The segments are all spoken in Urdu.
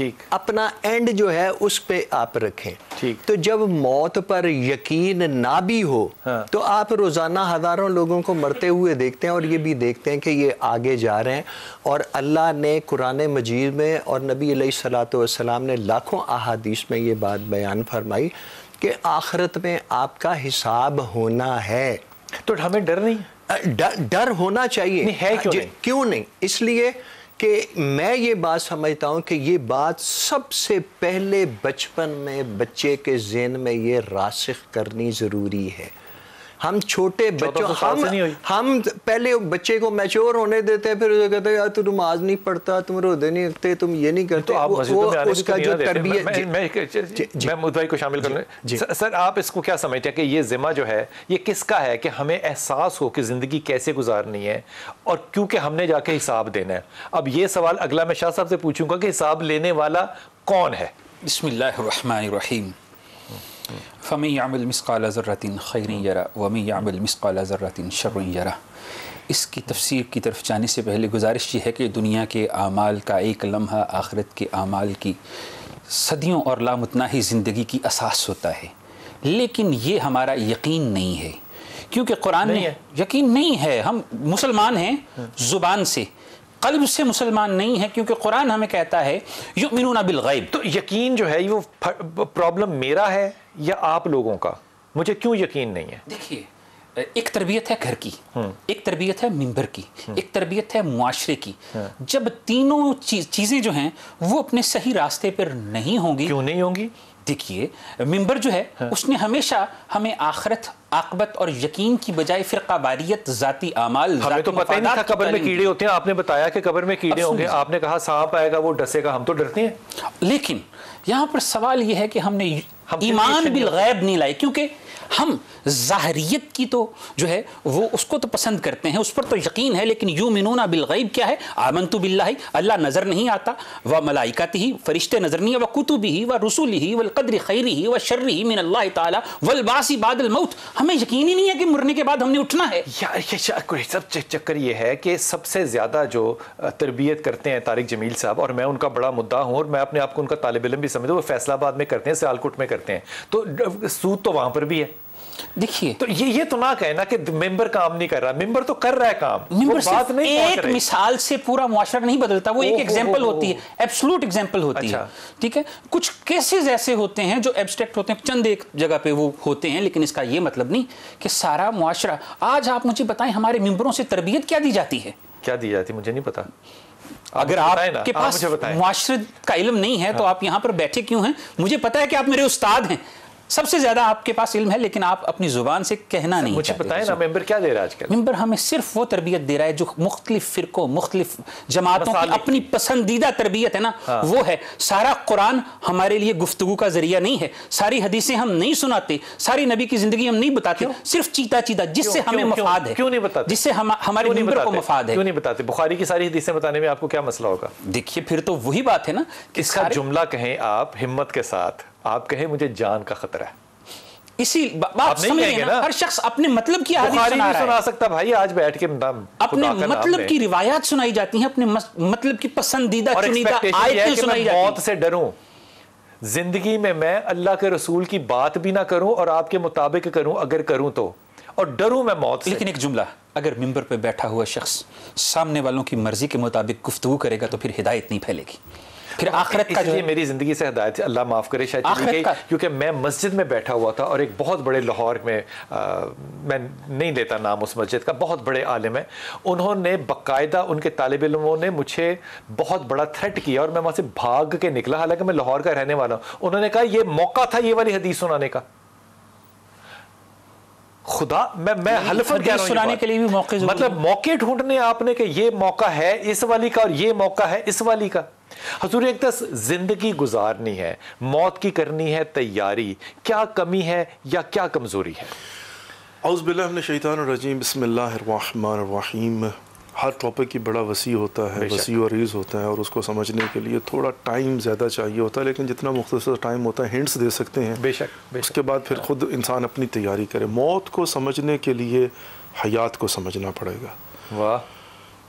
ٹھیک، اپنا اینڈ جو ہے اس پہ آپ رکھیں. ٹھیک. تو جب موت پر یقین نہ بھی ہو تو آپ روزانہ ہزاروں لوگوں کو مرتے ہوئے دیکھتے ہیں اور یہ بھی دیکھتے ہیں کہ یہ آگے جا رہے ہیں. اور اللہ نے قرآن مجید میں اور نبی علیہ الصلوۃ والسلام نے لاکھوں احادیث میں یہ بات بیان فرمائی کہ آخرت میں آپ کا حساب ہونا ہے. تو ہمیں ڈر نہیں؟ ڈر ہونا چاہیے. نہیں ہے کیوں نہیں؟ کیوں نہیں؟ اس لیے کہ میں یہ بات سمجھتا ہوں کہ یہ بات سب سے پہلے بچپن میں بچے کے ذہن میں یہ راسخ کرنی ضروری ہے. ہم چھوٹے بچوں ہم پہلے بچے کو میچور ہونے دیتے ہیں، پھر کہتے ہیں یار تو نماز نہیں پڑھتا، تم روزے نہیں رکھتے، تم یہ نہیں کرتے. وہ اس کا جو تربیت. میں مدعی کو شامل کر لوں. سر آپ اس کو کیا سمجھتے ہیں کہ یہ ذمہ جو ہے یہ کس کا ہے کہ ہمیں احساس ہو کہ زندگی کیسے گزارنی ہے اور کیونکہ ہم نے جا کے حساب دینا ہے. اب یہ سوال اگلا میں شاہ صاحب سے پوچھوں گا کہ حساب لینے والا کون ہے؟ بسم اللہ الرحمن الرحیم. فَمَن يَعْمَلْ مِثْقَالَ ذَرَّةٍ خَيْرٍ يَرَهُ وَمَن يَعْمَلْ مِثْقَالَ ذَرَّةٍ شَرٍّ يَرَهُ. اس کی تفسیر کی طرف جانے سے پہلے گزارش یہ ہے کہ دنیا کے اعمال کا ایک لمحہ آخرت کے اعمال کی صدیوں اور لامتناہی زندگی کی اساس ہوتا ہے، لیکن یہ ہمارا یقین نہیں ہے کیونکہ قرآن میں یقین نہیں ہے. ہم مسلمان ہیں زبان سے، قلب سے مسلمان نہیں ہے کیونکہ قرآن ہمیں کہتا ہے یؤمنون بالغیب. تو یقین جو ہے وہ پرابلم میرا ہے یا آپ لوگوں کا؟ مجھے کیوں یقین نہیں ہے؟ دیکھیے، ایک تربیت ہے گھر کی، ایک تربیت ہے ممبر کی، ایک تربیت ہے معاشرے کی. جب تینوں چیزیں جو ہیں وہ اپنے صحیح راستے پر نہیں ہوں گی. کیوں نہیں ہوں گی؟ دیکھیے، ممبر جو ہے اس نے ہمیشہ ہمیں آخرت، عاقبت اور یقین کی بجائے فرقہ واریت، ذاتی اعمال، ہمیں تو پتہ ہی نہیں تھا قبر میں کیڑے ہوتے ہیں. آپ نے بتایا کہ قبر میں کیڑے ہوں گے، آپ نے کہا سانپ آئے گا وہ ڈسے گا، ہم تو ڈرتے ہیں. لیکن یہاں پر سوال یہ ہے کہ ہم نے ایمان بالغیب نہیں لائے کیونکہ ہم ظاہریت کی تو جو ہے وہ اس کو تو پسند کرتے ہیں، اس پر تو یقین ہے، لیکن یؤمنون بالغیب کیا ہے؟ آمنت باللہ، اللہ نظر نہیں آتا، و ملائکتہ، فرشتے نظر نہیں، و کتبہ و رسلہ والقدر خیرہ و شرہ من اللہ تعالی والبعث بعد الموت. ہمیں یقین ہی نہیں ہے کہ مرنے کے بعد ہم نے اٹھنا ہے. سب چکر یہ ہے کہ سب سے زیادہ جو تربیت کرتے ہیں طارق جمیل صاحب، اور میں ان کا بڑا مدعا ہوں اور میں اپنے آپ کو ان کا طالب علم بھی سمجھتا ہوں، وہ فیصل آباد میں کرتے ہیں، سیالکوٹ میں کرتے ہیں، تو سود تو وہاں پر بھی ہے. دیکھیے تو یہ تو نہ کہنا کہ ممبر کام نہیں کر رہا، ممبر تو کر رہا ہے کام. ممبر صرف ایک مثال سے پورا معاشرہ نہیں بدلتا، وہ ایک ایگزامپل ہوتی ہے، ایبسولوٹ ایگزامپل ہوتی ہے. ٹھیک ہے، کچھ کیسز ایسے ہوتے ہیں جو ایبسٹریکٹ ہوتے ہیں، چند ایک جگہ پہ وہ ہوتے ہیں، لیکن اس کا یہ مطلب نہیں کہ سارا معاشرہ. آج آپ مجھے بتائیں ہمارے ممبروں سے تربیت کیا دی جاتی ہے؟ کیا دی جاتی مجھے نہیں پتا. اگر آپ کے پاس معاشرت کا علم نہیں ہے تو آپ یہاں پر بیٹھے کیوں ہیں؟ مجھے پتا ہے کہ آپ میرے استاد ہیں، سب سے زیادہ آپ کے پاس علم ہے، لیکن آپ اپنی زبان سے کہنا نہیں مجھے بتائیں نا ممبر کیا دے رہا ہے آج کل؟ ممبر ہمیں صرف وہ تربیت دے رہا ہے جو مختلف فرقوں، مختلف جماعتوں کی اپنی پسندیدہ تربیت ہے نا، وہ ہے. سارا قرآن ہمارے لیے گفتگو کا ذریعہ نہیں ہے، ساری حدیثیں ہم نہیں سناتے، ساری نبی کی زندگی ہم نہیں بتاتے، صرف چیتا جس سے ہمیں مفاد ہے. کیوں نہیں بتاتے؟ جس سے ہمارے ممبر کو مفاد ہے. کیوں نہیں بتاتے؟ بخاری کی ساری حدیثیں بتانے میں آپ کو کیا مسئلہ ہوگا؟ دیکھیے پھر تو وہی بات ہے نا کہ اس کا جملہ کہیں آپ ہمت کے ساتھ، آپ کہیں مجھے جان کا خطرہ ہے. اسی بات سمجھیں نا، ہر شخص اپنے مطلب کی حدیث سنا رہا ہے. سنا سکتا بھائی آج بیٹھ کے اپنے مطلب کی روایات سنائی جاتی ہیں، اپنے مطلب کی پسندیدہ چنیدہ آیتیں سنائی جاتی ہیں. موت سے ڈروں، زندگی میں اللہ کے رسول کی بات بھی نہ کروں اور آپ کے مطابق کروں، اگر کروں تو، اور ڈروں میں موت سے. لیکن ایک جملہ، اگر ممبر پہ بیٹھا ہوا شخص سامنے والوں کی مرضی کے مطابق گفتگو کرے گا تو پھر ہدایت نہیں پھیلے گی. پھر آخرت کا جو میری زندگی سے ہدایت سے اللہ معاف کرے شاید چلی گئی، کیونکہ میں مسجد میں بیٹھا ہوا تھا اور ایک بہت بڑے لاہور میں نہیں لیتا نام اس مسجد کا، بہت بڑے عالم ہیں، انہوں نے باقاعدہ ان کے طالب علموں نے مجھے بہت بڑا تھریٹ کیا اور میں وہاں سے بھاگ کے نکلا، حالانکہ میں لاہور کا رہنے والا ہوں. انہوں نے کہا یہ موقع تھا یہ والی حدیث سنانے کا. خدا میں حلفاً کہہ رہا ہوں، سنانے کے لیے بھی موقع ضروری، مطلب موقع ڈھونڈنے آپ نے کہ یہ موقع ہے اس والی کا اور یہ موقع ہے اس والی کا. حضور ایک دس زندگی گزارنی ہے، موت کی کرنی ہے تیاری، کیا کمی ہے یا کیا کمزوری ہے؟ اعوذ باللہ من الشیطان الرجیم، بسم اللہ الرحمن الرحیم. ہر ٹاپک کی بڑا وسیع ہوتا ہے، وسیع و عریض ہوتا ہے، اور اس کو سمجھنے کے لیے تھوڑا ٹائم زیادہ چاہیے ہوتا ہے، لیکن جتنا مختصر ٹائم ہوتا ہے ہنٹس دے سکتے ہیں. بے شک. اس کے بعد پھر خود انسان اپنی تیاری کرے. موت کو سمجھنے کے لیے حیات کو سمجھنا پڑے گا. واہ.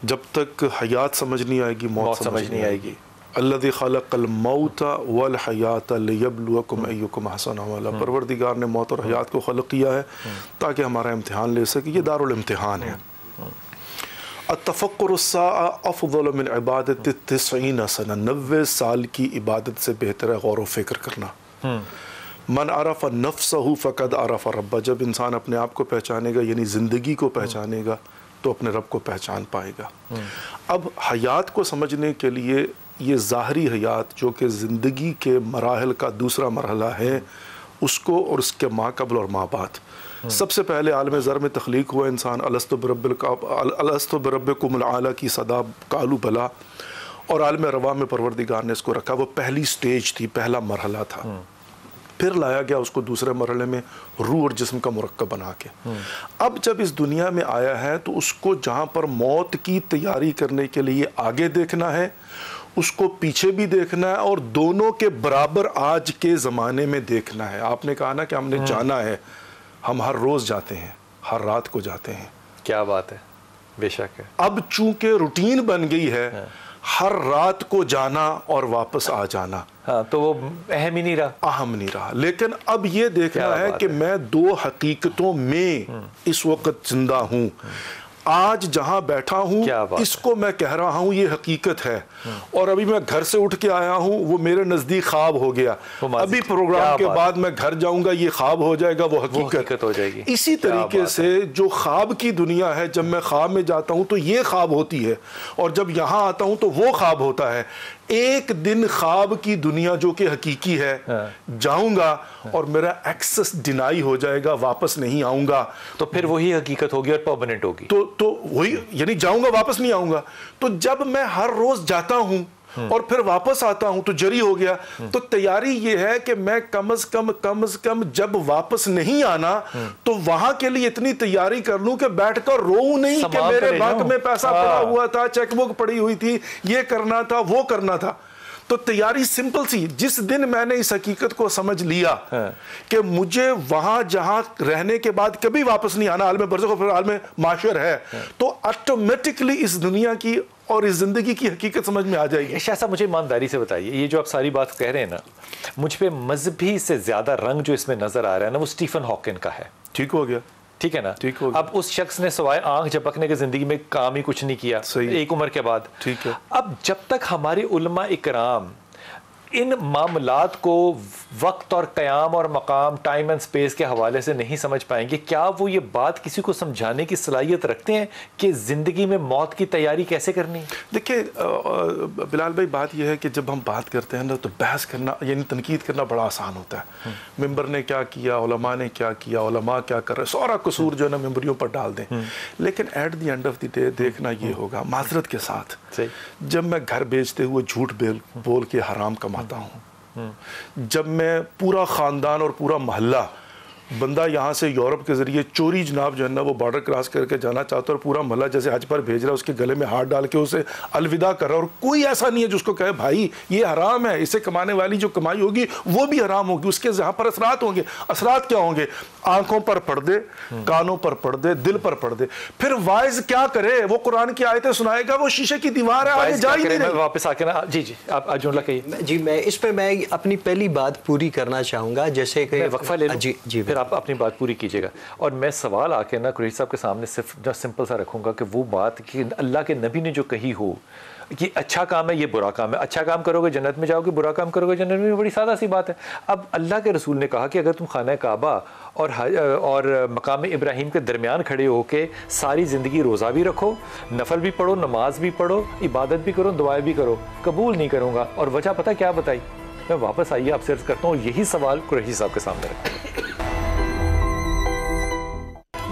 جب تک حیات سمجھ نہیں آئے گی موت سمجھ نہیں آئے گی. الذی خلق الموت والحیات لیبلوکم ایکم احسن عملا، پروردگار نے موت اور حیات کو خلق کیا ہے تاکہ ہمارا امتحان لے سکے، یہ دارالامتحان ہے۔ التفکر الساعہ افضل من عبادت 90 سنہ، 90 سال کی عبادت سے بہتر ہے غور و فکر کرنا۔ من عرف نفسہ فقد عرف رب، جب انسان اپنے آپ کو پہچانے گا یعنی زندگی کو پہچانے گا تو اپنے رب کو پہچان پائے گا۔ اب حیات کو سمجھنے کے لیے یہ ظاہری حیات جو کہ زندگی کے مراحل کا دوسرا مرحلہ ہے، اس کو اور اس کے ماں قبل اور ماں بعد، سب سے پہلے عالم ذر میں تخلیق ہوا انسان، الست بربکم العالی کی صدا قالوا بلا، اور عالم روا میں پروردگار نے اس کو رکھا، وہ پہلی سٹیج تھی، پہلا مرحلہ تھا۔ پھر لایا گیا اس کو دوسرے مرحلے میں روح اور جسم کا مرکب بنا کے۔ اب جب اس دنیا میں آیا ہے تو اس کو جہاں پر موت کی تیاری کرنے کے لیے آگے دیکھنا ہے، اس کو پیچھے بھی دیکھنا ہے، اور دونوں کے برابر آج کے زمانے میں دیکھنا ہے۔ آپ نے کہا نا کہ ہم نے جانا ہے، ہم ہر روز جاتے ہیں، ہر رات کو جاتے ہیں۔ کیا بات ہے، بے شک ہے۔ اب چونکہ روٹین بن گئی ہے ہر رات کو جانا اور واپس آ جانا، ہاں تو وہ اہم ہی نہیں رہا، اہم نہیں رہا۔ لیکن اب یہ دیکھنا ہے کہ میں دو حقیقتوں میں اس وقت زندہ ہوں۔ آج جہاں بیٹھا ہوں اس کو میں کہہ رہا ہوں یہ حقیقت ہے، اور ابھی میں گھر سے اٹھ کے آیا ہوں وہ میرے نزدیک خواب ہو گیا، ابھی پروگرام کے بعد میں گھر جاؤں گا یہ خواب ہو جائے گا، وہ حقیقت ہو جائے گی۔ اسی طریقے سے جو خواب کی دنیا ہے، جب میں خواب میں جاتا ہوں تو یہ خواب ہوتی ہے، اور جب یہاں آتا ہوں تو وہ خواب ہوتا ہے۔ ایک دن خواب کی دنیا جو کہ حقیقی ہے جاؤں گا اور میرا ایکسس ڈینائی ہو جائے گا، واپس نہیں آؤں گا، تو پھر وہی حقیقت ہوگی اور پرماننٹ ہوگی، تو وہی یعنی جاؤں گا واپس نہیں آؤں گا۔ تو جب میں ہر روز جاتا ہوں اور پھر واپس آتا ہوں تو جری ہو گیا۔ تو تیاری یہ ہے کہ میں کم از کم جب واپس نہیں آنا تو وہاں کے لیے اتنی تیاری کر لوں کہ بیٹھ کر روؤں نہیں کہ میرے بینک میں پیسہ پڑا ہوا تھا، چیک بک پڑی ہوئی تھی، یہ کرنا تھا، وہ کرنا تھا۔ تو تیاری سمپل سی، جس دن میں نے اس حقیقت کو سمجھ لیا کہ مجھے وہاں جہاں رہنے کے بعد کبھی واپس نہیں آنا، عالم برزخ اور پھر عالم معاشر ہے، تو آٹومیٹکلی اس دنیا کی اور اس زندگی کی حقیقت سمجھ میں آ جائے گی۔ شاہ صاحب مجھے ایمانداری سے بتائیے، یہ جو آپ ساری بات کہہ رہے ہیں نا، مجھ پہ مذہبی سے زیادہ رنگ جو اس میں نظر آ رہا ہے نا وہ اسٹیفن ہاکنگ کا ہے۔ ٹھیک ہو گیا، ٹھیک ہے نا؟ اب اس شخص نے سوائے آنکھ جھپکنے کے زندگی میں کام ہی کچھ نہیں کیا ایک عمر کے بعد۔ ٹھیک ہے، اب جب تک ہمارے علماء اکرام ان معاملات کو وقت اور قیام اور مقام، ٹائم اینڈ سپیس کے حوالے سے نہیں سمجھ پائیں گے، کیا وہ یہ بات کسی کو سمجھانے کی صلاحیت رکھتے ہیں کہ زندگی میں موت کی تیاری کیسے کرنی ہے؟ دیکھیں بلال بھائی، بات یہ ہے کہ جب ہم بات کرتے ہیں نا تو بحث کرنا یعنی تنقید کرنا بڑا آسان ہوتا ہے۔ ممبر نے کیا کیا، علماء نے کیا کیا، علماء کیا کر رہے، سارا قصور جو ہے نا ممبریوں پر ڈال دیں، لیکن at the end of the day دیکھنا یہ ہوگا معذرت کے ساتھ، جب میں گھر بیچتے ہوئے جھوٹ بول کے حرام کماتا ہوں، جب میں پورا خاندان اور پورا محلہ، بندہ یہاں سے یورپ کے ذریعے چوری جناب جو ہے نا وہ بارڈر کراس کر کے جانا چاہتا ہے اور پورا محلہ جیسے حج پر بھیج رہا ہے، اس کے گلے میں ہاتھ ڈال کے اسے الوداع کر رہا ہے، اور کوئی ایسا نہیں ہے جس کو کہے بھائی یہ حرام ہے، اسے کمانے والی جو کمائی ہوگی وہ بھی حرام ہوگی، اس کے یہاں پر اثرات ہوں گے۔ اثرات کیا ہوں گے؟ آنکھوں پر پردے، کانوں پر پردے، دل پر پردے۔ پھر وائز کیا کرے؟ وہ قرآن کی آیتیں سنائے گا، وہ شیشے کی دیوار ہے، آگے جا ہی نہیں رہی۔ واپس آ کے نا جی آپ جملہ کہیے۔ جی میں اس پہ میں اپنی پہلی بات پوری کرنا چاہوں گا، جیسے کہ وقفہ لے لوں، جی پھر آپ اپنی بات پوری کیجیے گا۔ اور میں سوال آ کے نا قریش صاحب کے سامنے صرف سمپل سا رکھوں گا کہ وہ بات کہ اللہ کے نبی نے جو کہی ہو کہ اچھا کام ہے یہ برا کام ہے، اچھا کام کرو گے جنت میں جاؤ گے، برا کام کرو گے جنت میں، بڑی سادہ سی بات ہے۔ اب اللہ کے رسول نے کہا کہ اگر تم خانہ کعبہ اور مقام ابراہیم کے درمیان کھڑے ہو کے ساری زندگی روزہ بھی رکھو، نفل بھی پڑھو، نماز بھی پڑھو، عبادت بھی کرو، دعائیں بھی کرو، قبول نہیں کروں گا۔ اور وجہ پتہ کیا بتائی؟ میں واپس آئیے آپ سے عرض کرتا ہوں، یہی سوال قریشی صاحب کے سامنے رکھتا ہوں۔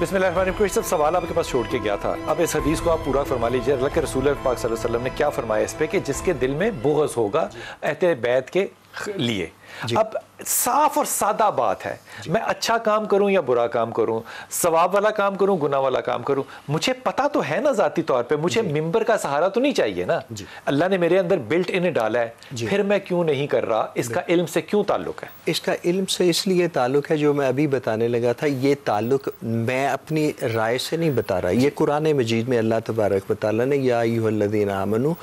بسم اللہ الرحمن الرحیم۔ صاحب سوال آپ کے پاس چھوڑ کے گیا تھا، اب اس حدیث کو آپ پورا فرما لیجیے۔ اللہ کے رسول پاک صلی اللہ علیہ وسلم نے کیا فرمایا اس پہ کہ جس کے دل میں بغض ہوگا اہل بیت کے لیے۔ اب صاف اور سادہ بات ہے، میں اچھا کام کروں یا برا کام کروں، ثواب والا کام کروں، گناہ والا کام کروں، مجھے پتا تو ہے نا ذاتی طور پہ، مجھے ممبر کا سہارا تو نہیں چاہیے نا۔ اللہ نے میرے اندر بلٹ ان ڈالا ہے، پھر میں کیوں نہیں کر رہا؟ اس کا علم سے کیوں تعلق ہے؟ اس کا علم سے اس لیے تعلق ہے، جو میں ابھی بتانے لگا تھا، یہ تعلق میں اپنی رائے سے نہیں بتا رہا، یہ قرآن مجید میں اللہ تبارک و تعالیٰ نے یا ایھا الذین آمنوا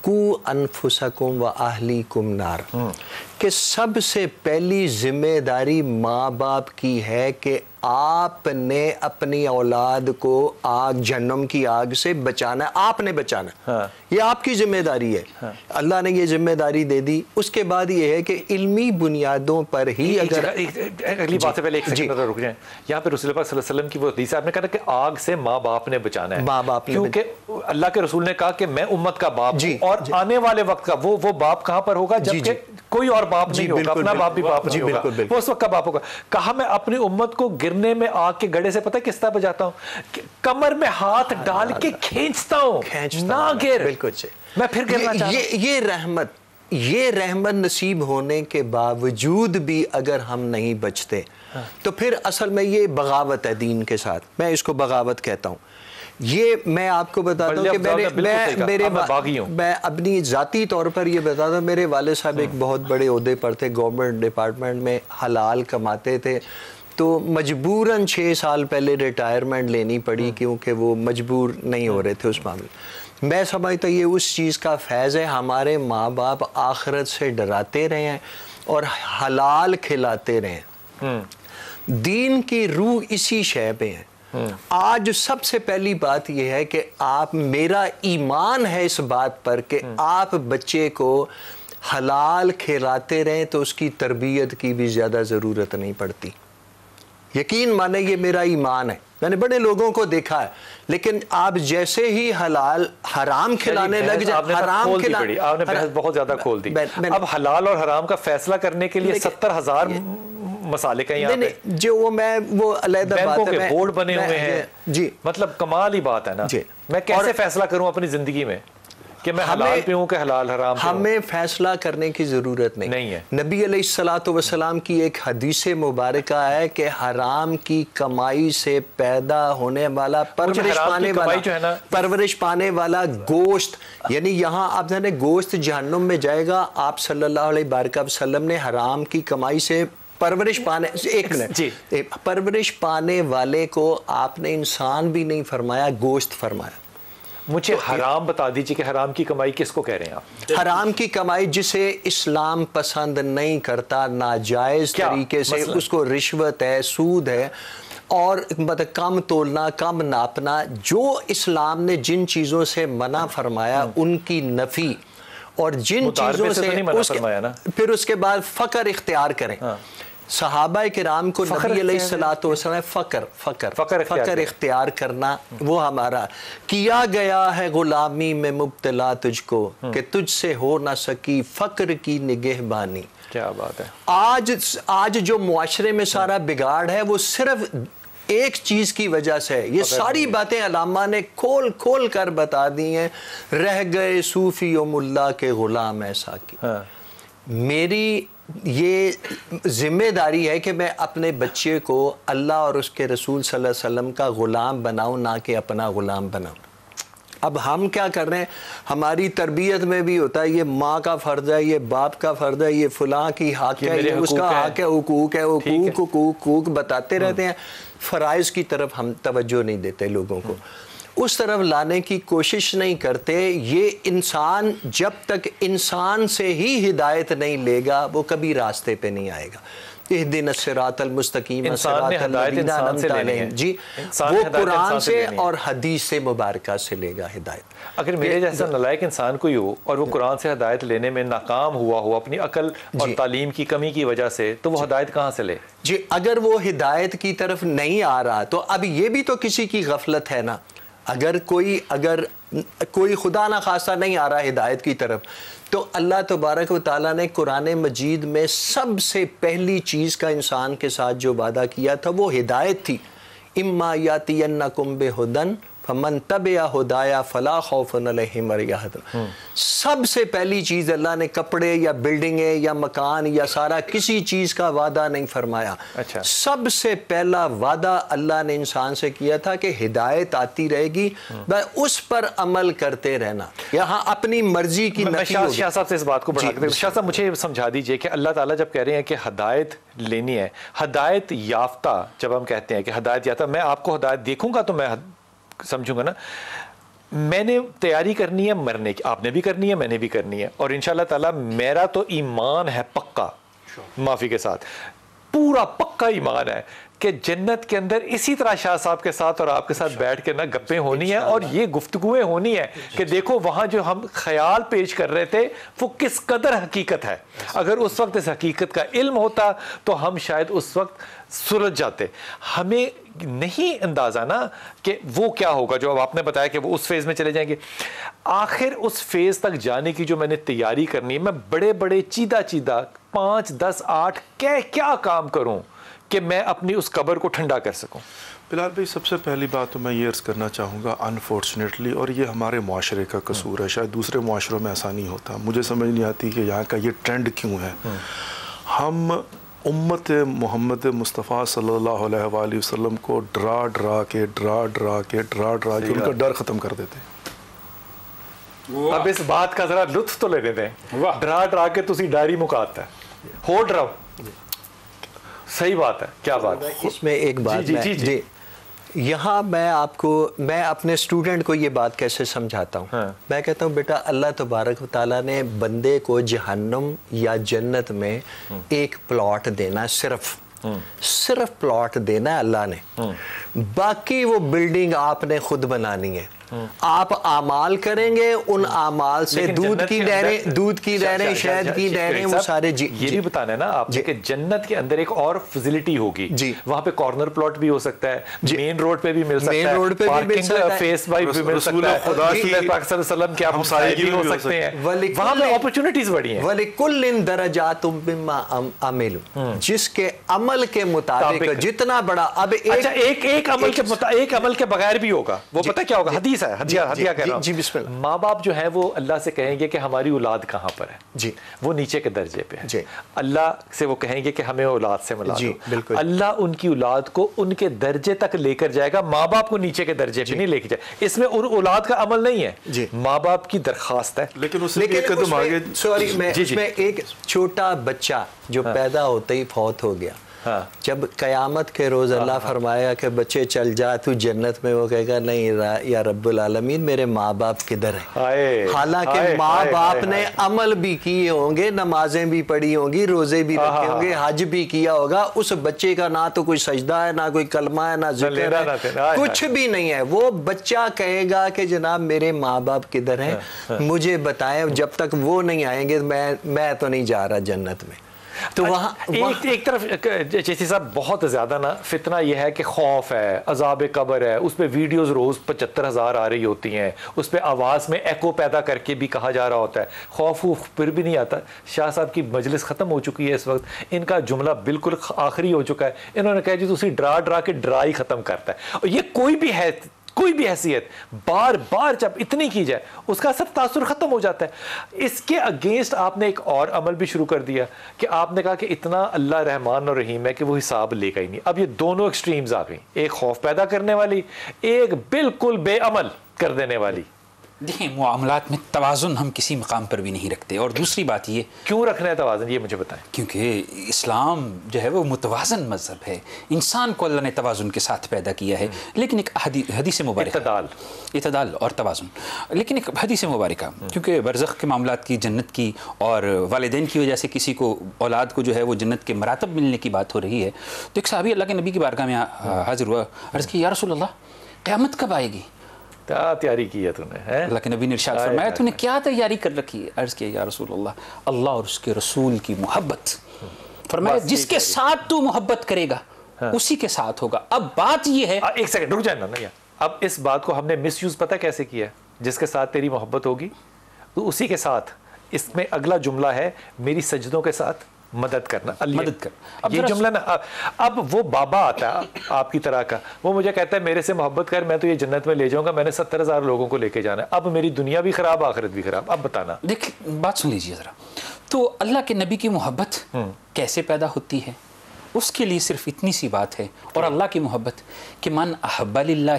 قُوا أَنفُسَكُمْ وَأَهْلِيكُمْ نَارًا کہ سب سے پہلی ذمہ داری ماں باپ کی ہے کہ آپ نے اپنی اولاد کو آگ جہنم کی آگ سے بچانا ہے، آپ نے بچانا ہے، یہ آپ کی ذمہ داری ہے، اللہ نے یہ ذمہ داری دے دی۔ اس کے بعد یہ ہے کہ علمی بنیادوں پر ہی اگر اگلی بات سے پہلے ایک سیکنڈ رک جائیں، یہاں پہ رسول اللہ صلی اللہ علیہ وسلم کی وہ حدیث ہے، آپ نے کہا کہ آگ سے ماں باپ نے بچانا ہے، ماں باپ نے، کیونکہ اللہ کے رسول نے کہا کہ میں امت کا باپ ہوں، اور آنے والے وقت کا وہ باپ کہاں پر ہوگا جبکہ کوئی اور باپ نہیں ہوگا، اپنا باپ بھی باپ نہیں ہوگا، وہ اس وقت کا باپ ہوگا۔ کہا میں اپنی امت کو گرنے میں آگ کے گڑھے سے پتہ کس طرح بچاتا ہوں، کمر میں ہاتھ ڈال کے کھینچتا ہوں نہ گر، بالکل میں پھر گرنا چاہتا ہوں۔ یہ رحمت نصیب ہونے کے باوجود بھی اگر ہم نہیں بچتے تو پھر اصل میں یہ بغاوت ہے دین کے ساتھ، میں اس کو بغاوت کہتا ہوں۔ یہ میں آپ کو بتاتا ہوں کہ میں اپنی ذاتی طور پر یہ بتاتا ہوں، میرے والد صاحب ایک بہت بڑے عہدے پر تھے، گورنمنٹ ڈپارٹمنٹ میں حلال کماتے تھے، تو مجبوراً 6 سال پہلے ریٹائرمنٹ لینی پڑی کیونکہ وہ مجبور نہیں ہو رہے تھے اس معاملے۔ میں سمجھتا یہ اس چیز کا فیض ہے، ہمارے ماں باپ آخرت سے ڈراتے رہے ہیں اور حلال کھلاتے رہے ہیں۔ دین کی روح اسی شے پہ ہے۔ آج سب سے پہلی بات یہ ہے کہ آپ، میرا ایمان ہے اس بات پر کہ آپ بچے کو حلال کھلاتے رہیں تو اس کی تربیت کی بھی زیادہ ضرورت نہیں پڑتی۔ یقین مانے یہ میرا ایمان ہے، میں نے بڑے لوگوں کو دیکھا ہے، لیکن آپ جیسے ہی حرام کھلانے لگ جائیں، حرام کھلانے، آپ نے بحث بہت زیادہ کھول دی۔ اب حلال اور حرام کا فیصلہ کرنے کے لیے 70,000 مسالے کا یہاں پہ جو وہ علیحدہ بات ہے، بینکوں کے بورڈ بنے ہوئے ہیں، جی مطلب کمال ہی بات ہے نا۔ میں کیسے فیصلہ کروں اپنی زندگی میں کہ میں حلال پہ ہوں کہ حلال حرام پہ ہوں؟ ہمیں فیصلہ کرنے کی ضرورت نہیں ہے۔ نبی علیہ السلام کی ایک حدیث مبارکہ ہے کہ حرام کی کمائی سے پیدا ہونے والا پرورش پانے والا گوشت، یعنی یہاں آپ جانے گوشت جہنم میں جائے گا، آپ صلی اللہ علیہ وسلم نے حرام کی کمائی سے پرورش پانے والے کو آپ نے انسان بھی نہیں فرمایا، گوشت فرمایا۔ مجھے حرام بتا دیجئے کہ حرام کی کمائی کس کو کہہ رہے ہیں آپ؟ حرام کی کمائی جسے اسلام پسند نہیں کرتا، ناجائز طریقے سے، اس کو رشوت ہے، سود ہے، اور مطلب کم تولنا، کم ناپنا، جو اسلام نے جن چیزوں سے منع فرمایا ان کی نفی، اور جن چیزوں سے پھر اس کے بعد فقر اختیار کریں۔ صحابہ کرام کو نبی علیہ السلام فقر اختیار کرنا وہ ہمارا کیا گیا ہے، غلامی میں مبتلا تجھ کو کہ تجھ سے ہو نہ سکی فقر کی نگہبانی۔ کیا بات ہے۔ آج جو معاشرے میں سارا بگاڑ ہے وہ صرف ایک چیز کی وجہ سے ہے۔ یہ ساری باتیں علامہ نے کھول کھول کر بتا دی ہیں۔ رہ گئے صوفی و ملا کے غلام ایسا کی۔ میری یہ ذمہ داری ہے کہ میں اپنے بچے کو اللہ اور اس کے رسول صلی اللہ علیہ وسلم کا غلام بناؤں، نہ کہ اپنا غلام بناؤں۔ اب ہم کیا کر رہے ہیں، ہماری تربیت میں بھی ہوتا ہے یہ ماں کا فرض ہے، یہ باپ کا فرض ہے، یہ فلاں کی حق ہے، یہ اس کا حق ہے، حقوق بتاتے رہتے ہیں، فرائض کی طرف ہم توجہ نہیں دیتے، لوگوں کو اس طرف لانے کی کوشش نہیں کرتے۔ یہ انسان جب تک انسان سے ہی ہدایت نہیں لے گا وہ کبھی راستے پہ نہیں آئے گا۔ اہدنا الصراط المستقیم، انسان نے ہدایت انسان سے لینی ہے، جی وہ قرآن سے اور حدیث سے مبارکہ سے لے گا ہدایت۔ اگر میرے جیسا نالائق انسان کوئی ہو اور وہ قرآن سے ہدایت لینے میں ناکام ہوا ہو اپنی عقل اور تعلیم کی کمی کی وجہ سے، تو وہ ہدایت کہاں سے لے؟ جی اگر وہ ہدایت کی طرف نہیں آ رہا تو اب یہ بھی تو کسی کی غفلت ہے نا۔ اگر کوئی خدا نہ خواستہ نہیں آ رہا ہدایت کی طرف، تو اللہ تبارک و تعالیٰ نے قرآن مجید میں سب سے پہلی چیز کا انسان کے ساتھ جو وعدہ کیا تھا وہ ہدایت تھی۔ اما یاتینکم بہدی فمن تبع ہدایا فلا خوف علیہم ولا یحزنون۔ سب سے پہلی چیز اللہ نے کپڑے یا بلڈنگیں یا مکان یا سارا کسی چیز کا وعدہ نہیں فرمایا۔ سب سے پہلا وعدہ اللہ نے انسان سے کیا تھا کہ ہدایت آتی رہے گی، اس پر عمل کرتے رہنا، یہاں اپنی مرضی کی نفی ہوگی۔ شاہ صاحب سے اس بات کو بڑھا کے شاہ صاحب مجھے سمجھا دیجئے کہ اللہ تعالیٰ جب کہہ رہے ہیں کہ ہدایت لینی ہے، ہدایت یافتہ جب ہم کہتے ہیں کہ ہدایت یافتہ، میں آپ کو ہدایت دیکھوں گا تو میں سمجھوں گا نا، میں نے تیاری کرنی ہے مرنے کی, آپ نے بھی کرنی ہے, میں نے بھی کرنی ہے, اور انشاءاللہ تعالیٰ میرا تو ایمان ہے پکا, معافی کے ساتھ پورا پکا ایمان ہے کہ جنت کے اندر اسی طرح شاہ صاحب کے ساتھ اور آپ کے ساتھ بیٹھ کے نا گپیں ہونی ہیں اور یہ گفتگویں ہونی ہیں کہ دیکھو وہاں جو ہم خیال پیش کر رہے تھے وہ کس قدر حقیقت ہے. اگر اس وقت اس حقیقت کا علم ہوتا تو ہم شاید اس وقت سلجھ جاتے. ہمیں نہیں اندازہ نا کہ وہ کیا ہوگا جو اب آپ نے بتایا کہ وہ اس فیز میں چلے جائیں گے. آخر اس فیز تک جانے کی جو میں نے تیاری کرنی ہے, میں بڑے بڑے چیدہ 5 10 8 کیا کام کروں کہ میں اپنی اس قبر کو ٹھنڈا کر سکوں. بلال بھائی سب سے پہلی بات تو میں یہ عرض کرنا چاہوں گا, انفارچونیٹلی, اور یہ ہمارے معاشرے کا قصور ہے, شاید دوسرے معاشروں میں ایسا نہیں ہوتا, مجھے سمجھ نہیں آتی کہ یہاں کا یہ ٹرینڈ کیوں ہے. ہم امت محمد مصطفیٰ صلی اللہ علیہ وآلہ وسلم کو ڈرا کے ان کا ڈر ختم کر دیتے. اب اس بات کا ذرا لطف تو لینے دیں. ڈرا کے تسی ڈائری مکاتا ہے ہو ڈراؤ, صحیح بات ہے, کیا بات ہے. اس میں ایک بات جی یہاں میں اپنے اسٹوڈنٹ کو یہ بات کیسے سمجھاتا ہوں. میں کہتا ہوں بیٹا اللہ تبارک و تعالیٰ نے بندے کو جہنم یا جنت میں ایک پلاٹ دینا, صرف پلاٹ دینا ہے اللہ نے, باقی وہ بلڈنگ آپ نے خود بنانی ہے. آپ اعمال کریں گے, ان اعمال سے دودھ کی نہریں شہد کی نہریں وہ سارے. یہ بھی بتانا ہے نا آپ کہ جنت کے اندر ایک اور فیسلٹی ہوگی, وہاں پہ کارنر پلاٹ بھی ہو سکتا ہے, مین روڈ پہ بھی مل سکتا ہے, پارکنگ فیس بائی بھی مل سکتا ہے, خدا کی پاک صلی اللہ علیہ وسلم کے ہم سائے بھی ہو سکتے ہیں, وہاں پہ اپرچونٹیز بڑی ہیں. وَلِكُلٍّ دَرَجَاتٌ مِّمَّا عَمِلُوا, جس کے عمل کے مطابق جتنا بڑا. اب ایک عمل کے بغیر بھی ہوگا, وہ پتہ کیا ہوگا, حدیث ہے, ہدیہ کہہ رہا ہوں. جی بسم اللہ. ماں باپ جو ہیں وہ اللہ سے کہیں گے کہ ہماری اولاد کہاں پر ہے, جی وہ نیچے کے درجے پہ ہے. جی اللہ سے وہ کہیں گے کہ ہمیں اولاد سے ملا دو. اللہ ان کی اولاد کو ان کے درجے تک لے کر جائے گا, ماں باپ کو نیچے کے درجے پہ نہیں لے کے جائے. اس میں اولاد کا عمل نہیں ہے, ماں باپ کی درخواست ہے. لیکن اس میں ایک چھوٹا بچہ جو پیدا ہوتے ہی فوت ہو گیا, جب قیامت کے روز اللہ فرمایا کہ بچے چل جا تو جنت میں, وہ کہے گا نہیں یا رب العالمین میرے ماں باپ کدھر ہیں. حالانکہ ماں باپ نے عمل بھی کیے ہوں گے, نمازیں بھی پڑھی ہوں گی, روزے بھی رکھے ہوں گے, حج بھی کیا ہوگا. اس بچے کا نہ تو کوئی سجدہ ہے, نہ کوئی کلمہ ہے, نہ ذکر ہے, کچھ بھی نہیں ہے. وہ بچہ کہے گا کہ جناب میرے ماں باپ کدھر ہیں, مجھے بتائیں. جب تک وہ نہیں آئیں گے میں تو نہیں جا رہا جنت میں. تو وہاں ایک طرف چیسی صاحب بہت زیادہ نا فتنہ یہ ہے کہ خوف ہے, عذاب قبر ہے, اس پہ ویڈیوز روز 75,000 آ رہی ہوتی ہیں, اس پہ آواز میں ایکو پیدا کر کے بھی کہا جا رہا ہوتا ہے. خوف پھر بھی نہیں آتا. شاہ صاحب کی مجلس ختم ہو چکی ہے اس وقت, ان کا جملہ بالکل آخری ہو چکا ہے. انہوں نے کہا جی تسی ڈرا کے ڈرا ہی ختم کرتا ہے. اور یہ کوئی بھی حیثیت بار بار جب اتنی کی جائے اس کا سب تاثر ختم ہو جاتا ہے. اس کے اگینسٹ آپ نے ایک اور عمل بھی شروع کر دیا کہ آپ نے کہا کہ اتنا اللہ رحمان اور رحیم ہے کہ وہ حساب لے گا ہی نہیں. اب یہ دونوں ایکسٹریمز آ گئیں, ایک خوف پیدا کرنے والی, ایک بالکل بے عمل کر دینے والی. دیکھیں معاملات میں توازن ہم کسی مقام پر بھی نہیں رکھتے. اور دوسری بات یہ کیوں رکھنا ہے توازن, یہ مجھے بتائیں. کیونکہ اسلام جو ہے وہ متوازن مذہب ہے. انسان کو اللہ نے توازن کے ساتھ پیدا کیا ہے, لیکن ایک حدیث مبارکہ, اعتدال اور توازن, لیکن ایک حدیث مبارکہ, کیونکہ برزخ کے معاملات کی, جنت کی اور والدین کی وجہ سے کسی کو اولاد کو جو ہے وہ جنت کے مراتب ملنے کی بات ہو رہی ہے. تو ایک صحابی اللہ کے نبی کی بارگاہ میں حاضر ہوا, عرض کی یا رسول اللہ قیامت کب آئے گی؟ کیا تیاری کی ہے تو نے, اللہ کے نبی نے ارشاد فرمایا تو نے کیا تیاری کر رکھی ہے؟ عرض کیا یا رسول اللہ اور اس کے رسول کی محبت. فرمایا جس کے ساتھ تو محبت کرے گا اسی کے ساتھ ہوگا. اب بات یہ ہے, ایک سیکنڈ رک جائیں نا, اب اس بات کو ہم نے مس یوز پتہ کیسے کیا ہے, جس کے ساتھ تیری محبت ہوگی تو اسی کے ساتھ. اس میں اگلا جملہ ہے میری سجدوں کے ساتھ مدد کرنا, مدد کر. یہ جملہ نا, اب وہ بابا آتا ہے آپ کی طرح کا, وہ مجھے کہتا ہے میرے سے محبت کر, میں تو یہ جنت میں لے جاؤں گا, میں نے 70,000 لوگوں کو لے کے جانا ہے, اب میری دنیا بھی خراب آخرت بھی خراب. اب بتانا. دیکھ بات سن لیجیے ذرا. تو اللہ کے نبی کی محبت کیسے پیدا ہوتی ہے؟ اس کے لیے صرف اتنی سی بات ہے, اور اللہ کی محبت کہ من احب للہ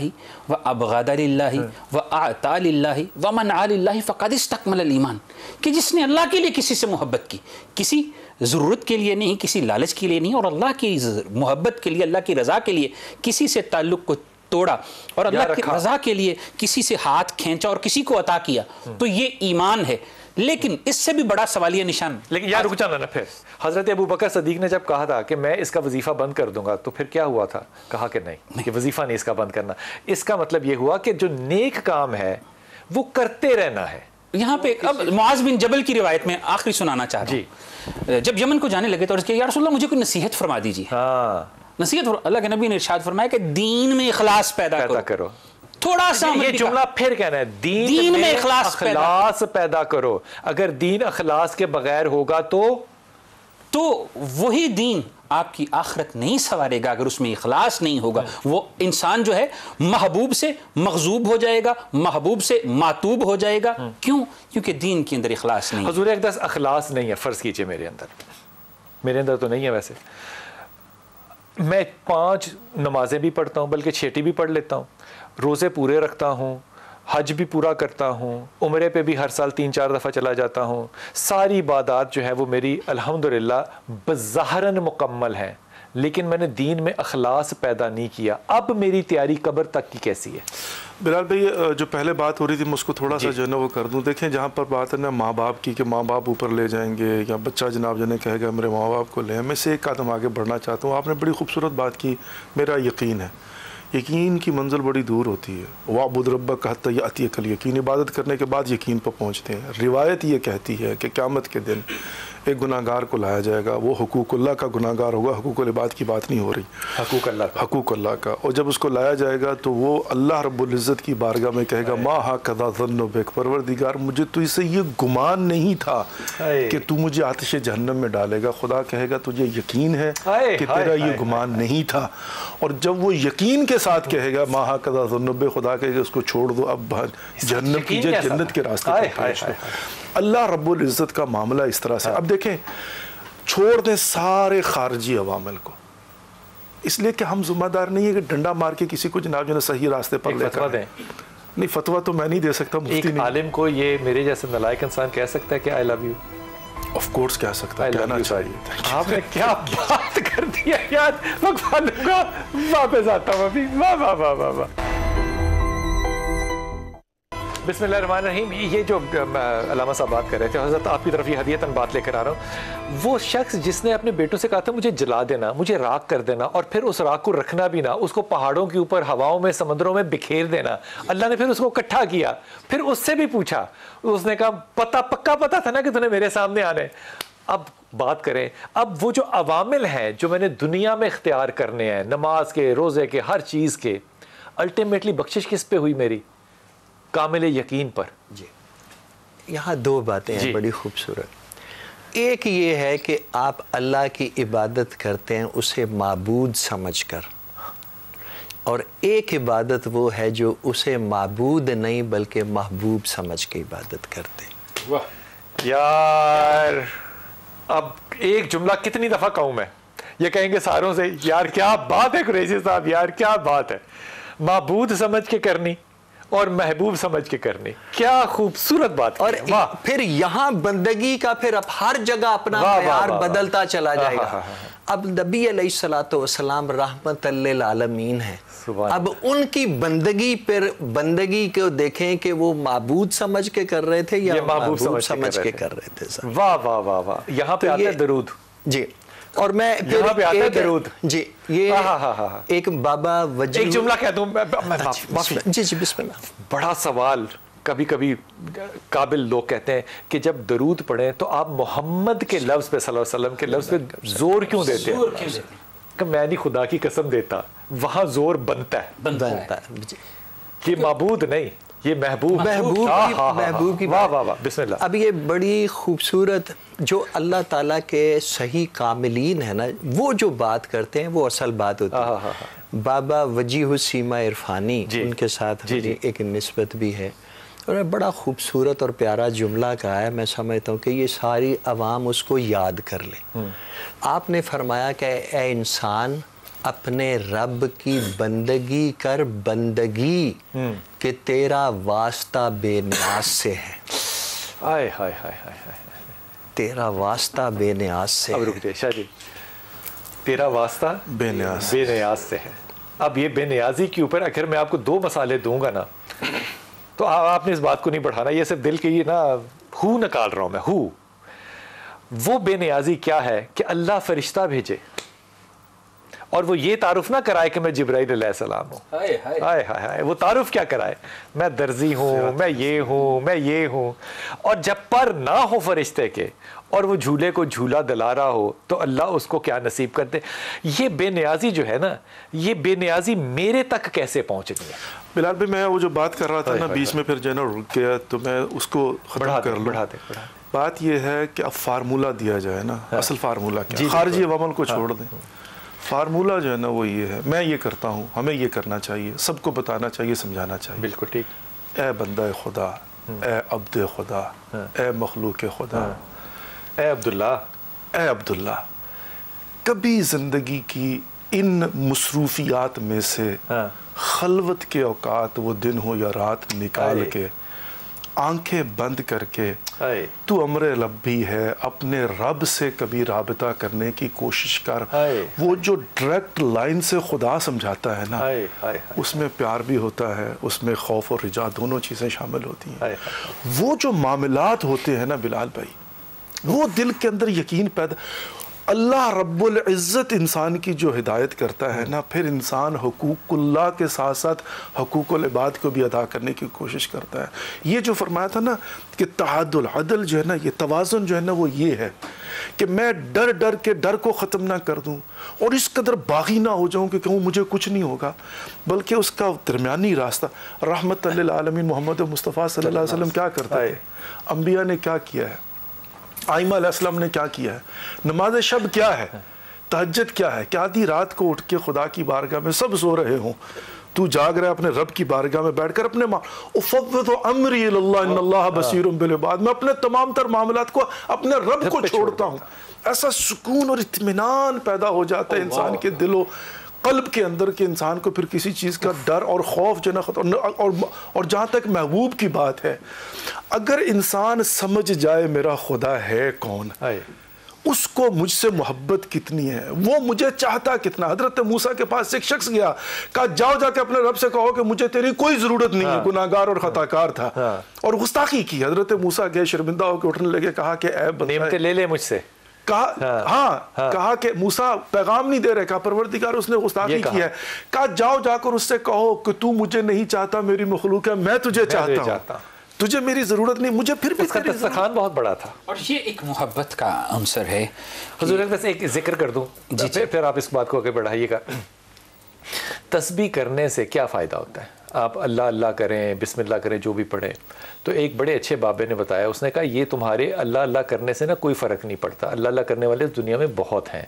و ابغض للہ و اعطى للہ و منع للہ فقد استکمل الایمان. کہ جس نے اللہ کے لیے کسی سے محبت کی, کسی ضرورت کے لیے نہیں, کسی لالچ کے لیے نہیں, اور اللہ کی محبت کے لیے, اللہ کی رضا کے لیے کسی سے تعلق کو توڑا اور اللہ کی رضا کے لیے کسی سے ہاتھ کھینچا اور کسی کو عطا کیا تو یہ ایمان ہے. لیکن اس سے بھی بڑا سوالیہ نشان. لیکن یار رک جانا نا پھر حضرت ابو بکر صدیق نے جب کہا تھا کہ میں اس کا وظیفہ بند کر دوں گا تو پھر کیا ہوا تھا؟ کہا کہ نہیں کہ وظیفہ نہیں اس کا بند کرنا. اس کا مطلب یہ ہوا کہ جو نیک کام ہے وہ کرتے رہنا ہے. یہاں پہ اب معاذ بن جبل کی روایت میں آخری سنانا چاہتا ہوں. جب یمن کو جانے لگے تو عرض کیا یا رسول اللہ مجھے کوئی نصیحت فرما دیجیے. نصیحت اللہ کے نبی نے ارشاد فرمایا کہ دین میں اخلاص پیدا کرو. تھوڑا سا یہ جملہ پھر کہنا ہے دین میں اخلاص پیدا کرو. اگر دین اخلاص کے بغیر ہوگا تو وہی دین آپ کی آخرت نہیں سنوارے گا. اگر اس میں اخلاص نہیں ہوگا وہ انسان جو ہے محبوب سے مغضوب ہو جائے گا, محبوب سے ماتوب ہو جائے گا. کیوں؟ کیونکہ دین کے اندر اخلاص نہیں. حضور اقدس اخلاص نہیں ہے. فرض کیجئے میرے اندر تو نہیں ہے. ویسے میں 5 نمازیں بھی پڑھتا ہوں بلکہ 6 بھی پڑھ لیتا ہوں, روزے پورے رکھتا ہوں, حج بھی پورا کرتا ہوں, عمرے پہ بھی ہر سال 3-4 دفعہ چلا جاتا ہوں. ساری عبادات جو ہیں وہ میری الحمدللہ بظاہراً مکمل ہیں, لیکن میں نے دین میں اخلاص پیدا نہیں کیا. اب میری تیاری قبر تک کی کیسی ہے؟ بلال بھائی جو پہلے بات ہو رہی تھی میں اس کو تھوڑا سا جو ہے نا وہ کر دوں. دیکھیں جہاں پر بات ہے نا ماں باپ کی کہ ماں باپ اوپر لے جائیں گے یا بچہ جناب جو ہے کہے گا میرے ماں باپ کو لیں, میں سے ایک قدم آگے بڑھنا چاہتا ہوں. آپ نے بڑی خوبصورت بات کی. میرا یقین ہے یقین کی منزل بڑی دور ہوتی ہے. وَاعْبُدْ رَبَّكَ حَتَّىٰ يَأْتِيَكَ الْيَقِينُ. عبادت کرنے کے بعد یقین پر پہنچتے ہیں. روایت یہ کہتی ہے کہ قیامت کے دن ایک گناہ گار کو لایا جائے گا, وہ حقوق اللہ کا گناہ گار ہوگا, حقوق العباد کی بات نہیں ہو رہی, حقوق اللہ کا. اور جب اس کو لایا جائے گا تو وہ اللہ رب العزت کی بارگاہ میں کہے گا ما هَكَذَا ظَنُّ بِكَ, پروردگار مجھے تو اس سے یہ گمان نہیں تھا کہ تو مجھے آتش جہنم میں ڈالے گا. خدا کہے گا تجھے یقین ہے کہ تیرا یہ گمان نہیں تھا. اور جب وہ یقین کے ساتھ کہے گا ما هَكَذَا ظَنُّ بِكَ, خدا کہے گا اس کو چھوڑ دو, اب جہنم کی جنت کے راستے پر پہنچ دو. اللہ رب العزت کا معاملہ اس طرح سے. اب دیکھیں چھوڑ دیں سارے خارجی عوامل کو, اس لیے کہ ہم ذمہ دار نہیں ہے کہ ڈنڈا مار کے کسی کو جناب جو ہے صحیح راستے پر لے کر دیں. نہیں فتویٰ تو میں نہیں دے سکتا, مفتی نہیں. ایک عالم کو یہ میرے جیسے نالائق انسان کہہ سکتا ہے کہ آئی لو یو؟ آف کورس کہہ سکتا ہے, کہنا چاہیے. آپ نے کیا بات کر دیا یار. وقفہ لوں گا, واپس آتا ہوں ابھی. واہ واہ واہ واہ واہ. بسم اللہ الرحمن الرحیم. یہ جو علامہ صاحب بات کر رہے تھے, حضرت آپ کی طرف یہ ہدیتاً بات لے کر آ رہا ہوں. وہ شخص جس نے اپنے بیٹوں سے کہا تھا مجھے جلا دینا, مجھے راکھ کر دینا, اور پھر اس راکھ کو رکھنا بھی نہ, اس کو پہاڑوں کے اوپر ہواؤں میں سمندروں میں بکھیر دینا. اللہ نے پھر اس کو اکٹھا کیا, پھر اس سے بھی پوچھا, اس نے کہا پکا پتا تھا نا کہ تمہیں میرے سامنے آنے. اب بات کریں, اب وہ جو عوامل ہیں جو میں نے دنیا میں اختیار کرنے ہیں, نماز کے, روزے کے, ہر چیز کے, الٹیمیٹلی بخشش کس پہ ہوئی میری؟ کامل یقین پر. جی یہاں 2 باتیں ہیں بڑی خوبصورت. ایک یہ ہے کہ آپ اللہ کی عبادت کرتے ہیں اسے معبود سمجھ کر, اور ایک عبادت وہ ہے جو اسے معبود نہیں بلکہ محبوب سمجھ کے عبادت کرتے ہیں. واہ یار, اب ایک جملہ کتنی دفعہ کہوں میں, یہ کہیں گے ساروں سے یار کیا بات ہے قریشی صاحب, یار کیا بات ہے. معبود سمجھ کے کرنی اور محبوب سمجھ کے کرنی, کیا خوبصورت بات. اور پھر یہاں بندگی کا پھر اب ہر جگہ اپنا معیار بدلتا چلا جائے گا. اب نبی علیہ السلام رحمت للعالمین ہیں, اب ان کی بندگی پر بندگی کو دیکھیں کہ وہ معبود سمجھ کے کر رہے تھے یا محبوب سمجھ کے کر رہے تھے. واہ واہ واہ واہ. یہاں پہ آتا ہے درود. جی اور میں یہاں پہ آتا ہے درود. جی یہ ایک بابا وجیہ, ایک جملہ کہہ دوں جی جی بسم اللہ. بڑا سوال کبھی کبھی قابل لوگ کہتے ہیں کہ جب درود پڑھیں تو آپ محمد کے لفظ پہ صلی اللہ علیہ وسلم کے لفظ پہ زور کیوں دیتے ہیں؟ کہ میں نہیں خدا کی قسم دیتا, وہاں زور بنتا ہے. یہ معبود نہیں, یہ محبوب کی. واہ واہ واہ بسم اللہ. اب یہ بڑی خوبصورت جو اللہ تعالیٰ کے صحیح کاملین ہیں نا, وہ جو بات کرتے ہیں وہ اصل بات ہوتی ہے. بابا وجیہ السیما عرفانی, ان کے ساتھ ایک نسبت بھی ہے, اور بڑا خوبصورت اور پیارا جملہ کہا ہے. میں سمجھتا ہوں کہ یہ ساری عوام اس کو یاد کر لیں. آپ نے فرمایا کہ اے انسان اپنے رب کی بندگی کر بندگی کہ تیرا واسطہ بے نیاز سے ہے. آئے ہائے ہائے ہائے, تیرا واسطہ بے نیاز سے. اب رک جائے شاہ جی, تیرا واسطہ بے نیاز سے ہے. اب یہ بے نیازی کے اوپر اگر میں آپ کو 2 مسالے دوں گا نا تو آپ نے اس بات کو نہیں بڑھانا, یہ صرف دل کے یہ نا ہو نکال رہا ہوں میں, ہو. وہ بے نیازی کیا ہے کہ اللہ فرشتہ بھیجے اور وہ یہ تعارف نہ کرائے کہ میں جبرائیل علیہ السلام ہوں. ہائے ہائے ہائے, وہ تعارف کیا کرائے, میں درزی ہوں, میں یہ ہوں, میں یہ ہوں. اور جب پر نہ ہو فرشتے کے اور وہ جھولے کو جھولا دلا رہا ہو تو اللہ اس کو کیا نصیب کرتے. یہ بے نیازی جو ہے نا, یہ بے نیازی میرے تک کیسے پہنچنی ہے. بلال بھائی میں وہ جو بات کر رہا تھا نا بیچ میں پھر جو ہے نا رک گیا, تو میں اس کو ختم کر لوں. بات یہ ہے کہ اب فارمولہ دیا جائے نا, اصل فارمولہ کیا, خارجی عوامل کو چھوڑ دیں. فارمولہ جو ہے نا وہ یہ ہے, میں یہ کرتا ہوں, ہمیں یہ کرنا چاہیے, سب کو بتانا چاہیے, سمجھانا چاہیے. بالکل ٹھیک. اے بندہ خدا, اے عبد خدا, اے مخلوق خدا, اے عبداللہ, اے عبداللہ, کبھی زندگی کی ان مصروفیات میں سے خلوت کے اوقات, وہ دن ہو یا رات, نکال کے آنکھیں بند کر کے تو امر ربی ہے, اپنے رب سے کبھی رابطہ کرنے کی کوشش کر. وہ جو ڈائریکٹ لائن سے خدا سمجھاتا ہے نا, اس میں پیار بھی ہوتا ہے, اس میں خوف اور رجا دونوں چیزیں شامل ہوتی ہیں. وہ جو معاملات ہوتے ہیں نا بلال بھائی, وہ دل کے اندر یقین پیدا, اللہ رب العزت انسان کی جو ہدایت کرتا ہے نا, پھر انسان حقوق اللہ کے ساتھ ساتھ حقوق العباد کو بھی ادا کرنے کی کوشش کرتا ہے. یہ جو فرمایا تھا نا کہ تعادل عدل جو ہے نا, یہ توازن جو ہے نا, وہ یہ ہے کہ میں ڈر ڈر کے ڈر کو ختم نہ کر دوں اور اس قدر باغی نہ ہو جاؤں کہ کہوں مجھے کچھ نہیں ہوگا, بلکہ اس کا درمیانی راستہ. رحمت للعالمین محمد مصطفیٰ صلی اللہ علیہ وسلم کیا کرتے ہیں, انبیاء نے کیا کیا ہے, آئمہ علیہ السلام نے کیا کیا ہے, نماز شب کیا ہے, تہجد کیا ہے, کہ آدھی رات کو اٹھ کے خدا کی بارگاہ میں سب سو رہے ہوں, تو جاگ رہا ہے اپنے رب کی بارگاہ میں بیٹھ کر اپنے افوض امری الی اللہ ان اللہ بصیر بالعباد, میں اپنے تمام تر معاملات کو اپنے رب کو چھوڑتا ہوں. ایسا سکون اور اطمینان پیدا ہو جاتا ہے انسان کے دل و قلب کے اندر کہ انسان کو پھر کسی چیز کا ڈر اور خوف جو ہے, اور جہاں تک محبوب کی بات ہے, اگر انسان سمجھ جائے میرا خدا ہے کون, اس کو مجھ سے محبت کتنی ہے, وہ مجھے چاہتا کتنا. حضرت موسیٰ کے پاس ایک شخص گیا, کہا جاؤ جا کے اپنے رب سے کہو کہ مجھے تیری کوئی ضرورت نہیں ہے, گناہگار اور خطاکار تھا, اور گستاخی کی. حضرت موسیٰ گئے, شرمندہ ہو کے اٹھنے لگے, کہا کہ اے بندہ نعمتیں لے لے مجھ سے. کہا کہ موسیٰ پیغام نہیں دے رہے, کہا پروردگار اس نے گستاخی کی ہے. کہا جاؤ جا کر اس سے کہو کہ تو مجھے نہیں چاہتا, میری مخلوق ہے, میں تجھے چاہتا ہوں, تجھے میری ضرورت نہیں, مجھے پھر بھی تیری دسترخوان بہت بڑا تھا. اور یہ ایک محبت کا عنصر ہے. حضور بس ایک ذکر کر دوں, پھر آپ اس بات کو آگے بڑھائیے گا. تسبیح کرنے سے کیا فائدہ ہوتا ہے؟ آپ اللہ اللہ کریں, بسم اللہ کریں, جو بھی پڑھیں. تو ایک بڑے اچھے بابے نے بتایا, اس نے کہا یہ تمہارے اللہ اللہ کرنے سے نا کوئی فرق نہیں پڑتا, اللہ اللہ کرنے والے اس دنیا میں بہت ہیں.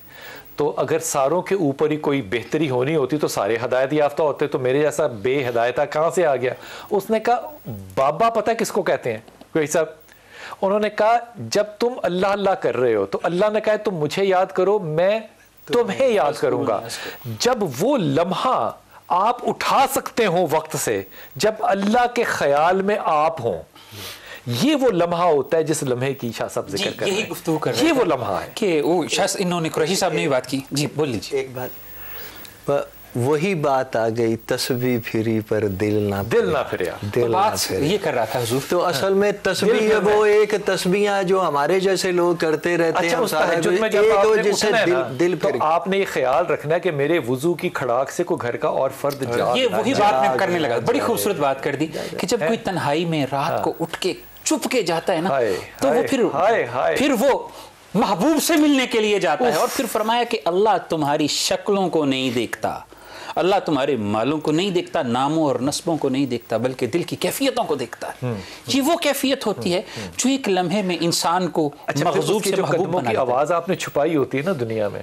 تو اگر ساروں کے اوپر ہی کوئی بہتری ہونی ہوتی تو سارے ہدایت یافتہ ہوتے, تو میرے جیسا بے ہدایتہ کہاں سے آ گیا. اس نے کہا بابا پتہ کس کو کہتے ہیں کوئی صاحب, انہوں نے کہا جب تم اللہ اللہ کر رہے ہو تو اللہ نے کہا تم مجھے یاد کرو, میں تمہیں یاد کروں گا. جب وہ لمحہ آپ اٹھا سکتے ہوں وقت سے, جب اللہ کے خیال میں آپ ہوں, یہ وہ لمحہ ہوتا ہے جس لمحے کی شاہ صاحب ذکر کر رہے ہیں. یہی گفتگو کر رہے ہیں, یہ وہ لمحہ ہے کہ وہ شاہ انہوں نے قریشی صاحب نے بھی بات کی. جی بول لیجیے. ایک بات, وہی بات آ گئی, تسبیح پھری پر دل نہ پھریا. بات یہ کر رہا تھا حضور. تو اصل میں تسبیح وہ ایک تسبیحاں جو ہمارے جیسے لوگ کرتے رہتے ہیں, آپ نے یہ خیال رکھنا ہے کہ میرے وضو کی کھڑاک سے کوئی گھر کا اور فرد یہ وہی بات میں کرنے لگا. بڑی خوبصورت بات کر دی کہ جب کوئی تنہائی میں رات کو اٹھ کے چپ کے جاتا ہے نا, تو وہ پھر وہ محبوب سے ملنے کے لیے جاتا ہے. اور پھر فرمایا کہ اللہ تمہاری شکلوں کو نہیں دیکھتا, اللہ تمہارے مالوں کو نہیں دیکھتا, ناموں اور نسبوں کو نہیں دیکھتا, بلکہ دل کی کیفیتوں کو دیکھتا ہے. یہ وہ کیفیت ہوتی ہے جو ایک لمحے میں انسان کو مغضوب سے محبوب بنا دیتا ہے. آواز آپ نے چھپائی ہوتی ہے نا دنیا میں,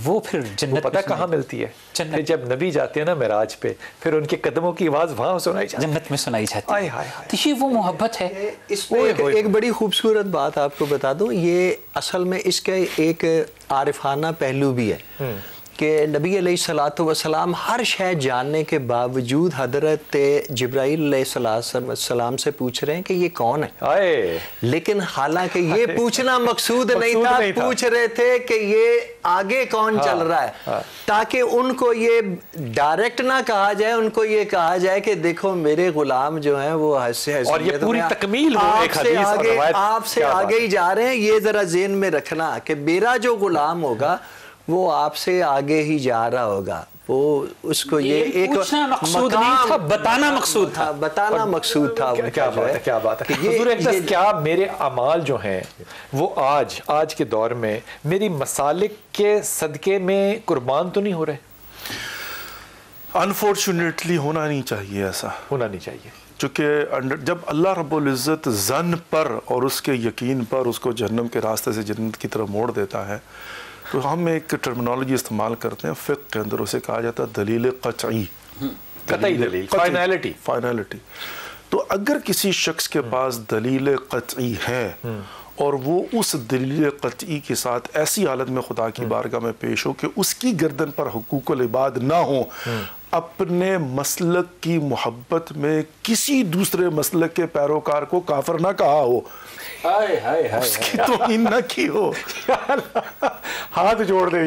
وہ پھر جنت پتہ کہاں ملتی ہے؟ پھر جب نبی جاتے ہیں نا معراج پہ, پھر ان کے قدموں کی آواز وہاں سنائی جاتی ہے, جنت میں سنائی جاتی ہے. تو یہ وہ محبت ہے. اس میں ایک بڑی خوبصورت بات آپ کو بتا دوں, یہ اصل میں اس کا ایک عارفانہ پہلو بھی ہے کہ نبی علیہ الصلوۃ والسلام ہر شے جاننے کے باوجود حضرت جبرائیل علیہ السلام سے پوچھ رہے ہیں کہ یہ کون ہے، لیکن حالانکہ یہ پوچھنا مقصود نہیں تھا، پوچھ رہے تھے کہ یہ آگے کون چل رہا ہے، تاکہ ان کو یہ ڈائریکٹ نہ کہا جائے، ان کو یہ کہا جائے کہ دیکھو میرے غلام جو ہیں وہ اور یہ پوری تکمیل ہو ایک حدیث اور روایت، آپ سے آگے ہی جا رہے ہیں، یہ ذرا ذہن میں رکھنا کہ میرا جو غلام ہوگا وہ آپ سے آگے ہی جا رہا ہوگا، وہ اس کو یہ ایک مقصود نہیں تھا، بتانا مقصود تھا، بتانا مقصود تھا۔ کیا بات ہے، کیا بات ہے حضور اقدس، کیا میرے اعمال جو ہیں وہ آج کے دور میں میری مسالک کے صدقے میں قربان تو نہیں ہو رہے؟ انفارچونیٹلی ہونا نہیں چاہیے، ایسا ہونا نہیں چاہیے، چونکہ جب اللہ رب العزت ظن پر اور اس کے یقین پر اس کو جہنم کے راستے سے جنت کی طرف موڑ دیتا ہے، تو ہم ایک ٹرمینالوجی استعمال کرتے ہیں فقہ کے اندر، اسے کہا جاتا ہے دلیل قطعی، قطعی دلیل، فائنالٹی۔ تو اگر کسی شخص کے پاس دلیل قطعی ہے اور وہ اس دلیل قطعی کے ساتھ ایسی حالت میں خدا کی بارگاہ میں پیش ہو کہ اس کی گردن پر حقوق العباد نہ ہو، اپنے مسلک کی محبت میں کسی دوسرے مسلک کے پیروکار کو کافر نہ کہا ہو، اس کی توہین نہ کی ہو، ہاتھ جوڑ دے،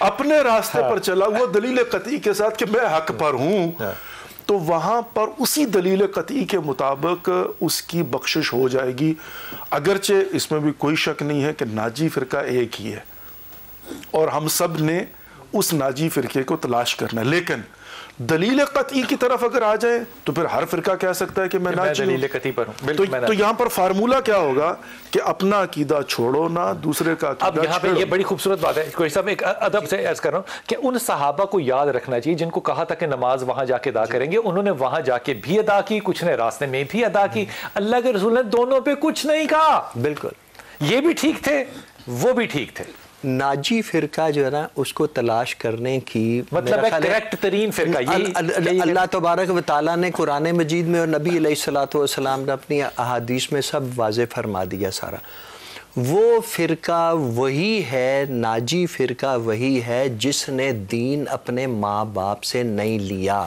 اپنے راستے پر چلا ہوا دلیل قطعی کے ساتھ کہ میں حق پر ہوں، تو وہاں پر اسی دلیل قطعی کے مطابق اس کی بخشش ہو جائے گی، اگرچہ اس میں بھی کوئی شک نہیں ہے کہ ناجی فرقہ ایک ہی ہے اور ہم سب نے اس ناجی فرقے کو تلاش کرنا ہے، لیکن دلیل قطعی کی طرف اگر آ جائیں تو پھر ہر فرقہ کہہ سکتا ہے کہ میں ناجی دلیل قطعی پر ہوں۔ تو یہاں پر فارمولہ کیا ہوگا کہ اپنا عقیدہ چھوڑو نہ دوسرے کا عقیدہ چھوڑو۔ اب یہاں پہ یہ بڑی خوبصورت بات ہے، کوئی صاحب ایک ادب سے عرض کر رہا ہوں کہ ان صحابہ کو یاد رکھنا چاہیے جن کو کہا تھا کہ نماز وہاں جا کے ادا کریں گے، انہوں نے وہاں جا کے بھی ادا کی، کچھ نے راستے میں بھی ادا کی، اللہ کے رسول نے دونوں پہ کچھ نہیں کہا، بالکل یہ بھی ٹھیک تھے وہ بھی ٹھیک تھے۔ ناجی فرقہ جو ہے نا اس کو تلاش کرنے کی مطلب کریکٹ ترین فرقہ اللہ تبارک و تعالیٰ نے قرآن مجید میں اور نبی علیہ الصلوۃ والسلام نے اپنی احادیث میں سب واضح فرما دیا سارا، وہ فرقہ وہی ہے، ناجی فرقہ وہی ہے جس نے دین اپنے ماں باپ سے نہیں لیا۔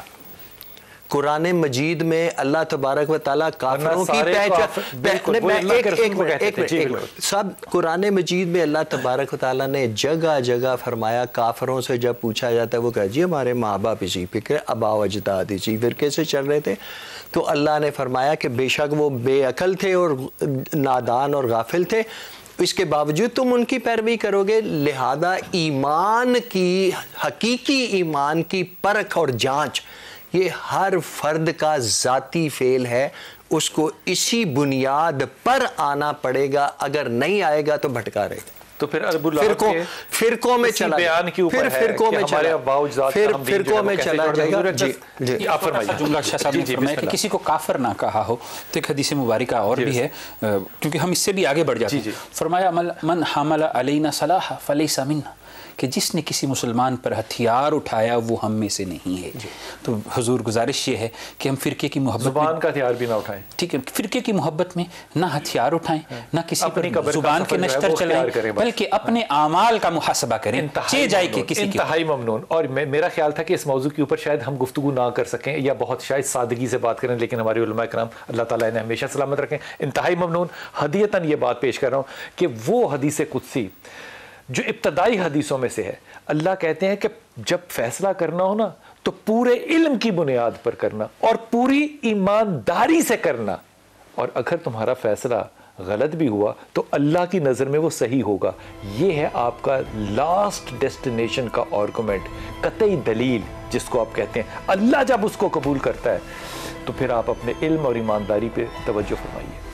قرآن مجید میں اللہ تبارک و تعالیٰ کافروں کی سب قرآن مجید میں اللہ تبارک و تعالیٰ نے جگہ جگہ فرمایا، کافروں سے جب پوچھا جاتا ہے وہ کہا جی ہمارے ماں باپ اسی فکر آبا و اجداد اسی فرقے سے چل رہے تھے، تو اللہ نے فرمایا کہ بے شک وہ بے عقل تھے اور نادان اور غافل تھے، اس کے باوجود تم ان کی پیروی کرو گے، لہذا ایمان کی حقیقی ایمان کی پرکھ اور جانچ یہ ہر فرد کا ذاتی فعل ہے، اس کو اسی بنیاد پر آنا پڑے گا، اگر نہیں آئے گا تو بھٹکا رہے گا، تو پھر فرقوں میں چلا بیان کے اوپر ہے کہ ہمارے اباء و اجداد کا ہم دین فرقوں میں چلا جائے گا۔ جی آپ فرمائیے۔ جملہ شاہ صاحب نے فرمایا کہ کسی کو کافر نہ کہا ہو، تو ایک حدیث مبارکہ اور بھی ہے کیونکہ ہم اس سے بھی آگے بڑھ جاتے ہیں، فرمایا من حمل علینا صلاح فلیس منا، کہ جس نے کسی مسلمان پر ہتھیار اٹھایا وہ ہم میں سے نہیں ہے۔ تو حضور گزارش یہ ہے کہ ہم فرقے کی محبت زبان کا ہتھیار بھی نہ اٹھائیں، ٹھیک ہے، فرقے کی محبت میں نہ ہتھیار اٹھائیں، نہ کسی پر زبان کے نشتر چلائیں، بلکہ اپنے اعمال کا محاسبہ کریں، چاہے جائے کہ کسی کی۔ انتہائی ممنون، اور میرا خیال تھا کہ اس موضوع کے اوپر شاید ہم گفتگو نہ کر سکیں یا بہت شاید سادگی سے بات کریں، لیکن ہمارے علماء کرام اللہ تعالیٰ نے ہمیشہ سلامت رکھیں، انتہائی ممنون۔ ہدیتاً یہ بات پیش کر رہا ہوں کہ وہ حدیث قدسی جو ابتدائی حدیثوں میں سے ہے، اللہ کہتے ہیں کہ جب فیصلہ کرنا ہو نا تو پورے علم کی بنیاد پر کرنا اور پوری ایمانداری سے کرنا، اور اگر تمہارا فیصلہ غلط بھی ہوا تو اللہ کی نظر میں وہ صحیح ہوگا۔ یہ ہے آپ کا لاسٹ ڈیسٹینیشن کا آرگومنٹ، قطعی دلیل جس کو آپ کہتے ہیں۔ اللہ جب اس کو قبول کرتا ہے تو پھر آپ اپنے علم اور ایمانداری پہ توجہ فرمائیے۔